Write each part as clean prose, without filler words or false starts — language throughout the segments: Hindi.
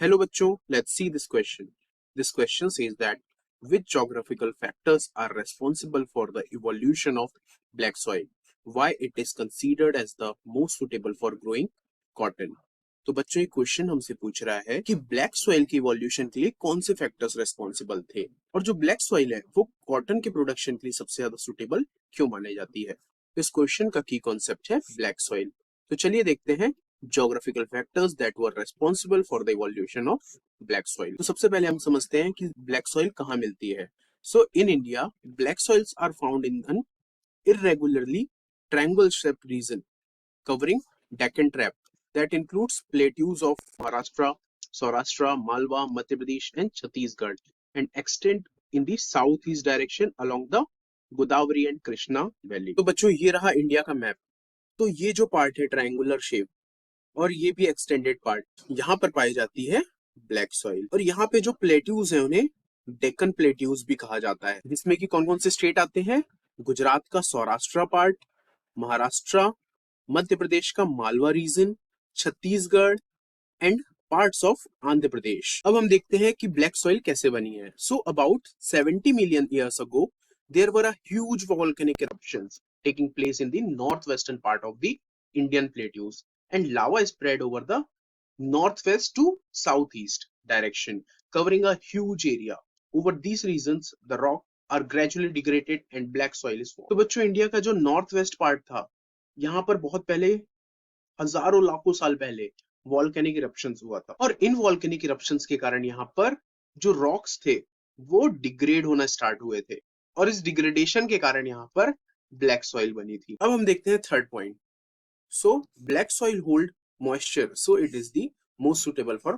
Hello bachcho, let's see this question. This question says that which geographical factors are responsible for the evolution of black soil? Why it is considered as the most suitable for growing cotton? तो बच्चों ये क्वेश्चन हमसे पूछ रहा है कि ब्लैक सॉइल की इवोल्यूशन के लिए कौन से फैक्टर्स रेस्पॉन्सिबल थे और जो ब्लैक सॉइल है वो कॉटन के प्रोडक्शन के लिए सबसे ज्यादा सुटेबल क्यों मानी जाती है। इस क्वेश्चन का की कॉन्सेप्ट है ब्लैक सॉइल। तो चलिए देखते हैं geographical factors that were responsible for the evolution of black soil। तो सबसे पहले हम समझते हैं कि black soil कहाँ मिलती है। So in India, black soils are found in an irregularly triangle-shaped region covering Deccan Tract that includes plateaus of Maharashtra, Saurashtra, Malwa, Madhya Pradesh, and Chhattisgarh, and extend in the southeast direction along the Godavari and Krishna valley. तो बच्चों ये रहा इंडिया का मैप। तो ये जो पार्ट है ट्रायंगुलर शेप और ये भी एक्सटेंडेड पार्ट, यहाँ पर पाई जाती है ब्लैक सॉइल। और यहाँ पे जो प्लेट्यूज है उन्हें डेक्कन प्लेट्यूज भी कहा जाता है, जिसमें कि कौन कौन से स्टेट आते हैं? गुजरात का सौराष्ट्र पार्ट, महाराष्ट्र, मध्य प्रदेश का Malwa region, Chhattisgarh and parts of Andhra Pradesh. अब हम देखते हैं कि ब्लैक सॉइल कैसे बनी है। So about 70 million years ago there were a huge volcanic eruptions taking place in the northwestern part of the Indian plateaus, and lava spread over the northwest to southeast direction, covering a huge area. Over these regions, the rock are gradually degraded and black soil is formed. तो बच्चों इंडिया का जो नॉर्थ वेस्ट पार्ट था, यहाँ पर बहुत पहले हजारों लाखों साल पहले वॉल्केनिक इरप्शंस हुआ था, और इन वॉल्केनिक इरप्शंस के कारण यहाँ पर जो रॉक्स थे वो डिग्रेड होना स्टार्ट हुए थे, और इस डिग्रेडेशन के कारण यहाँ पर ब्लैक सॉइल बनी थी। अब हम देखते हैं third point. So black soil hold moisture, so it is the most suitable for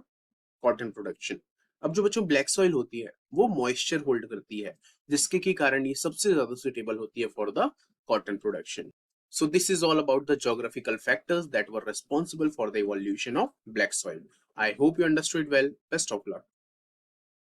cotton production। अब जो बच्चों ब्लैक सॉइल होती है वो मॉइस्चर होल्ड करती है, जिसके के कारण ये सबसे ज्यादा सुटेबल होती है for the cotton production. So this is all about the geographical factors that were responsible for the evolution of black soil। I hope you understood well. Best of luck।